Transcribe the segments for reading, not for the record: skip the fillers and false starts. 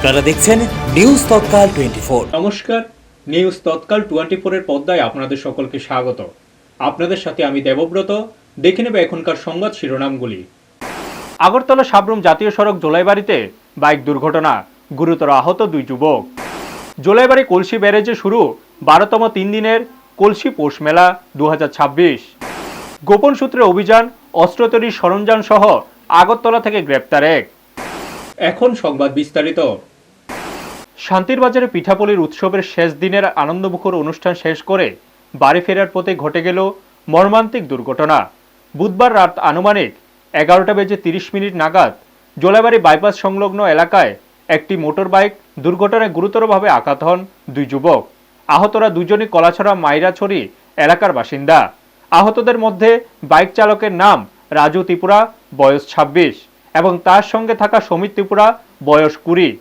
আপনারা দেখছেন নিউজ তৎকাল 24। নমস্কার, নিউজ তৎকাল 24 এর পর্দায় আপনাদের সকলকে স্বাগত। আপনাদের সাথে আমি দেবব্রত। দেখে নেব এখনকার সংবাদ শিরোনামগুলি। আগরতলা সাবরুম জাতীয় সড়ক জোলাইবাড়িতে বাইক দুর্ঘটনা, গুরুতর আহত 2 যুবক। জোলাইবাড়ি কলসি ব্যারেজে শুরু 12তম 3 দিনের কলসি পৌষ মেলা 2026। গোপন সূত্রে অভিযান, অস্ত্র তৈরির সরঞ্জাম সহ আগরতলা থেকে গ্রেপ্তার এক। এখন সংবাদ বিস্তারিত। শান্তির বাজারে পিঠাপুলির উৎসবের শেষ দিনের আনন্দমুখর অনুষ্ঠান শেষ করে বাড়ি ফেরার পথে ঘটে গেল মর্মান্তিক দুর্ঘটনা। বুধবার রাত আনুমানিক 11:30 নাগাদ জোলাইবাড়ি বাইপাস সংলগ্ন এলাকায় একটি মোটর বাইক দুর্ঘটনায় গুরুতরভাবে আঘাত হন 2 যুবক। আহতরা দুজনই কলাছড়া মাইরাছড়ি এলাকার বাসিন্দা। আহতদের মধ্যে বাইক চালকের নাম রাজু ত্রিপুরা, বয়স 26, এবং তার সঙ্গে থাকা সমিত ত্রিপুরা, বয়স 20।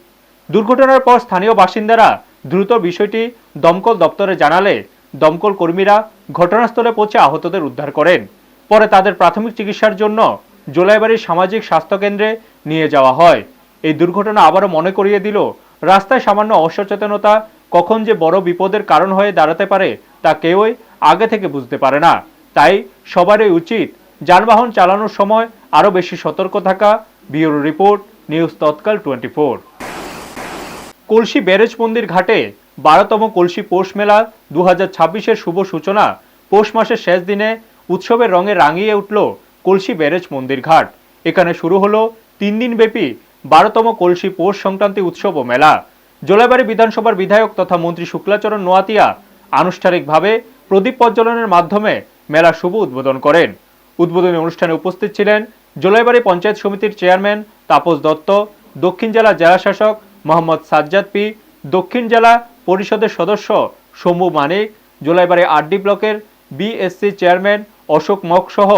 দুর্ঘটনার পর স্থানীয় বাসিন্দারা দ্রুত বিষয়টি দমকল দপ্তরে জানালে দমকল কর্মীরা ঘটনাস্থলে পৌঁছে আহতদের উদ্ধার করেন। পরে তাদের প্রাথমিক চিকিৎসার জন্য জোলাইবাড়ির সামাজিক স্বাস্থ্য কেন্দ্রে নিয়ে যাওয়া হয়। এই দুর্ঘটনা আবারও মনে করিয়ে দিল, রাস্তায় সামান্য অসচেতনতা কখন যে বড় বিপদের কারণ হয়ে দাঁড়াতে পারে তা কেউই আগে থেকে বুঝতে পারে না। তাই সবারই উচিত যানবাহন চালানোর সময় আরও বেশি সতর্ক থাকা। ব্যুরো রিপোর্ট, নিউজ তৎকাল 24। কলসি ব্যারেজ মন্দির ঘাটে 12তম কলসি পৌষ মেলা 2026-এর শুভ সূচনা। পৌষ মাসের শেষ দিনে উৎসবের রঙে রাঙিয়ে উঠল কলসি ব্যারেজ মন্দির ঘাট। এখানে শুরু হলো 3 দিন ব্যাপী 12তম কলসি পৌষ সংক্রান্তি উৎসব ও মেলা। জোলাইবাড়ি বিধানসভার বিধায়ক তথা মন্ত্রী শুক্লাচরণ নোয়াতিয়া আনুষ্ঠানিকভাবে প্রদীপ প্রজ্বলনের মাধ্যমে মেলা শুভ উদ্বোধন করেন। উদ্বোধনী অনুষ্ঠানে উপস্থিত ছিলেন জোলাইবাড়ি পঞ্চায়েত সমিতির চেয়ারম্যান তাপস দত্ত, দক্ষিণ জেলা জেলাশাসক মোহাম্মদ সাজ্জাদ পি, দক্ষিণ জেলা পরিষদের সদস্য শম্ভু মানিক, জোলাইবাড়ি আরডি ব্লকের বিএসসি চেয়ারম্যান অশোক মক সহ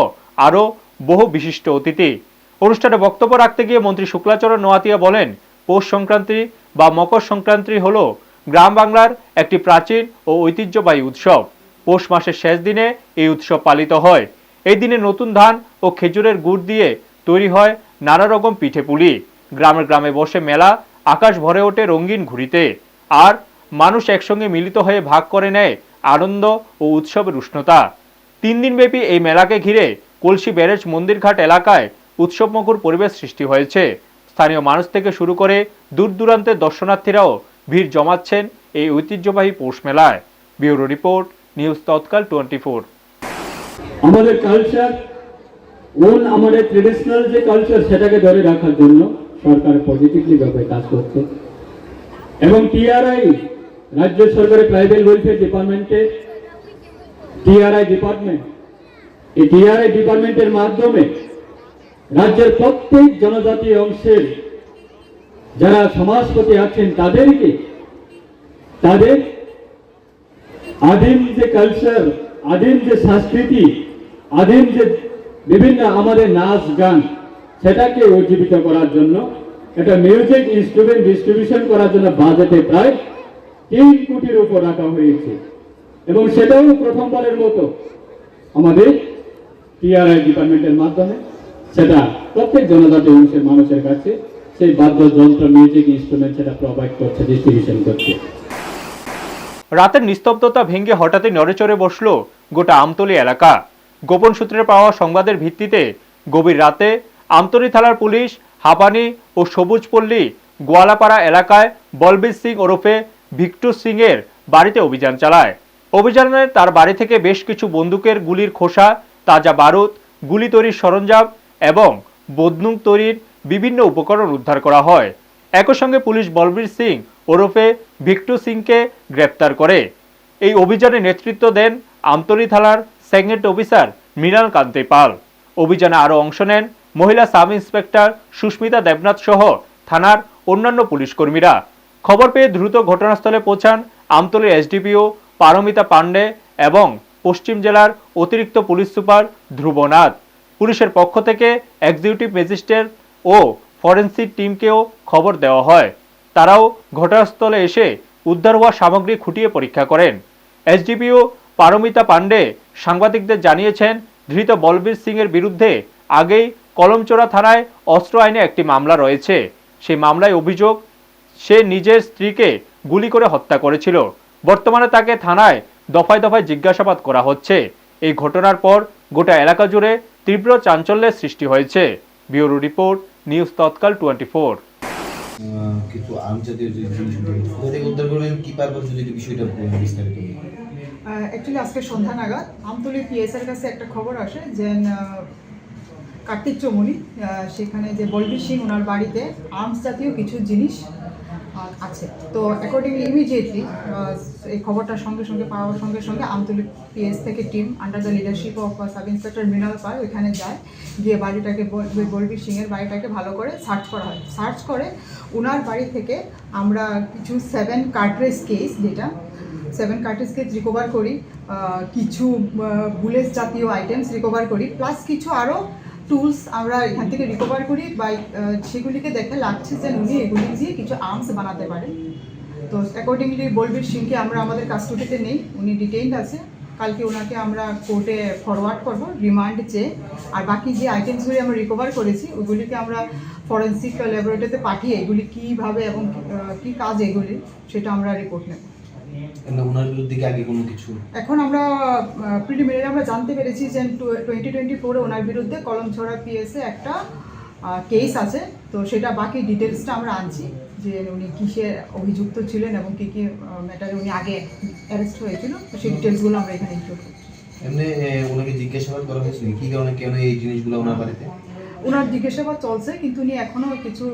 আরও বহু বিশিষ্ট অতিথি। অনুষ্ঠানে বক্তব্য রাখতে গিয়ে মন্ত্রী শুক্লাচরণ নোয়াতিয়া বলেন, পৌষ সংক্রান্তি বা মকর সংক্রান্তি হল গ্রাম বাংলার একটি প্রাচীন ও ঐতিহ্যবাহী উৎসব। পৌষ মাসের শেষ দিনে এই উৎসব পালিত হয়। এই দিনে নতুন ধান ও খেজুরের গুড় দিয়ে তৈরি হয় নানা রকম পিঠেপুলি। গ্রামে গ্রামে বসে মেলা, আকাশ ভরে ওঠে রঙিন ঘুড়িতে, আর মানুষ একসঙ্গে মিলিত হয়ে ভাগ করে নেয় আনন্দ ও উৎসবের উষ্ণতা। 3 দিনব্যাপী এই মেলাকে ঘিরে কলসি ব্যারেজ মন্দিরঘাট এলাকায় উৎসবমুখর পরিবেশ সৃষ্টি হয়েছে। স্থানীয় মানুষ থেকে শুরু করে দূর দূরান্তের দর্শনার্থীরাও ভিড় জমাচ্ছেন এই ঐতিহ্যবাহী পৌষ মেলায়। ব্যুরো রিপোর্ট, নিউজ তৎকাল 24। আমাদের কালচার, আমাদের ট্রেডিশনাল যে কালচার, সেটাকে ধরে রাখার জন্য সরকার পজিটিভলি ভাবে কাজ করছে। এবং টিআরআই, রাজ্য সরকারের ট্রাইবাল ওয়েলফেয়ার ডিপার্টমেন্টের টিআরআই ডিপার্টমেন্ট, এই টিআরআই ডিপার্টমেন্টের মাধ্যমে রাজ্যের প্রত্যেক জনজাতি অংশের যারা সমাজপতি আছেন তাদেরকে তাদের আদিম যে কালচার, আদিম যে সংস্কৃতি, আদিম যে বিভিন্ন আমাদের নাচ গান, সেটাকে উজ্জীবিত করার জন্য একটা মিউজিক ইনস্ট্রুমেন্ট ডিস্ট্রিবিউশন করার জন্য বাজেটে প্রায় 3 কোটির উপর রাখা হয়েছে। এবং সেটাও প্রথমবারের মতো আমাদের টিআরআই ডিপার্টমেন্টের মাধ্যমে সেটা প্রত্যেক জনজাতি অংশের মানুষের কাছে সেই বাদ্যযন্ত্র, মিউজিক ইনস্ট্রুমেন্ট সেটা প্রোভাইড করছে, ডিস্ট্রিবিউশন করছে। রাতের নিস্তব্ধতা ভেঙে হঠাৎই নড়েচড়ে বসল গোটা আমতলী এলাকা। গোপন সূত্রে পাওয়া সংবাদের ভিত্তিতে গভীর রাতে আমতলী থানার পুলিশ হাপানি ও সবুজপল্লী গোয়ালাপাড়া এলাকায় বলবীর সিং ওরফে ভিক্টু সিং এর বাড়িতে অভিযান চালায়। অভিযানে তার বাড়ি থেকে বেশ কিছু বন্দুকের গুলির খোসা, তাজা বারুদ, গুলি তৈরির সরঞ্জাম এবং বন্দুক তৈরির বিভিন্ন উপকরণ উদ্ধার করা হয়। একই সঙ্গে পুলিশ বলবীর সিং ওরফে ভিক্টু সিংকে গ্রেপ্তার করে। এই অভিযানে নেতৃত্ব দেন আমতলী থানার সেকেন্ড অফিসার মৃণাল কান্তি পাল। অভিযানে আরও অংশ নেন মহিলা সাব ইন্সপেক্টর সুস্মিতা দেবনাথ সহ থানার অন্যান্য পুলিশ কর্মীরা। খবর পেয়ে দ্রুত ঘটনাস্থলে পৌঁছান আমতলী এসডিপিও পারমিতা পান্ডে এবং পশ্চিম জেলার অতিরিক্ত পুলিশ সুপার ধ্রুবনাথ। পুলিশের পক্ষ থেকে এক্সিকিউটিভ ম্যাজিস্ট্রেট ও ফরেন্সিক টিমকেও খবর দেওয়া হয়। তারাও ঘটনাস্থলে এসে উদ্ধার হওয়া সামগ্রী খুঁটিয়ে পরীক্ষা করেন। এসডিপিও পারমিতা পান্ডে সাংবাদিকদের জানিয়েছেন, ধৃত বলবীর সিং এর বিরুদ্ধে আগেই কলমচোরা থানায় অস্ত্র আইনে একটি মামলা রয়েছে। সেই মামলায় অভিযোগ সে নিজের স্ত্রীকে গুলি করে হত্যা করেছিল। বর্তমানে তাকে থানায় দফায় দফায় জিজ্ঞাসাবাদ করা হচ্ছে। এই ঘটনার পর গোটা এলাকা জুড়ে তীব্র চাঞ্চল্যের সৃষ্টি হয়েছে। ব্যুরো রিপোর্ট, নিউজ তৎকাল 24। কিছু জাতীয় যে জিনিসগুলো কোথা থেকে উদ্ধার করলেন, কি পারপাস যদি বিষয়টা বিস্তারিত। অ্যাকচুয়ালি আজকে সন্ধ্যা নাগাদ আমতলী পিএসের কাছে একটা খবর আসে যে কার্তিক চৌমুনি সেখানে যে বলবীর সিং ওনার বাড়িতে আর্মস জাতীয় কিছু জিনিস আছে। তো অ্যাকর্ডিংলি ইমিডিয়েটলি এই খবরটার সঙ্গে সঙ্গে পাওয়ার সঙ্গে সঙ্গে আমতলী পিএস থেকে team under the leadership of sub inspector Mrinal Pal ওইখানে যায়, গিয়ে বাড়িটাকে বলবীর সিংয়ের বাড়িটাকে ভালো করে সার্চ করা হয়। সার্চ করে ওনার বাড়ি থেকে আমরা কিছু 7 কার্ট্রেজ কেস, যেটা 7 কার্ট্রেজ কেস রিকভার করি, কিছু বুলেট জাতীয় আইটেমস রিকভার করি, প্লাস কিছু আরও টুলস আমরা এখান থেকে রিকভার করি। বা সেগুলিকে দেখে লাগছে যে উনি এগুলি দিয়ে কিছু আর্মস বানাতে পারেন। তো অ্যাকর্ডিংলি বলবীর সিংকে আমরা আমাদের কাস্টডিতে নেই, উনি ডিটেইনড আছে। কালকে ওনাকে আমরা কোর্টে ফরওয়ার্ড করব রিমান্ড চেয়ে। আর বাকি যে আইটেমসগুলি আমরা রিকভার করেছি ওইগুলিকে আমরা ফরেন্সিক ল্যাবরেটরিতে পাঠিয়ে এগুলি কীভাবে এবং কী কাজ এগুলি সেটা আমরা রিপোর্ট নেব। ওনার বিরুদ্ধে কি আগে কোনো কিছু? এখন আমরা প্রিলিমিনারি আমরা জানতে পেরেছি যে 2024-এ ওনার বিরুদ্ধে কলমছড়া পিএসে একটা কেস আছে। তো সেটা বাকি ডিটেলসটা আমরা আনছি যে উনি কিসে অভিযুক্ত ছিলেন এবং কী কী ম্যাটারে উনি আগে অ্যারেস্ট হয়েছিল। তো সেই ডিটেলসগুলো আমরা এখানে ইনক্লুড করছি। এমনি ওনাকে জিজ্ঞাসাবাদ করা হয়েছিল কী কারণে কেন এই জিনিসগুলো ওনার বাড়িতে? ওনার জিজ্ঞাসাবাদ চলছে কিন্তু উনি এখনও কিছু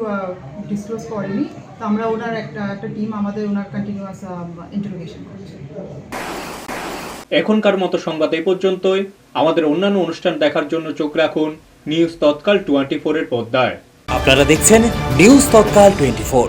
ডিসক্লোজ করেনি। তো আমরা ওনার একটা টিম আমাদের ওনার কন্টিনিউয়াস ইন্টারোগেশন করছে। এখনকার মতো সংবাদ এই পর্যন্তই। আমাদের অন্যান্য অনুষ্ঠান দেখার জন্য চোখ রাখুন নিউজ তৎকাল 24 এর পর্দায়। আপনারা দেখছেন নিউজ তৎকাল 24।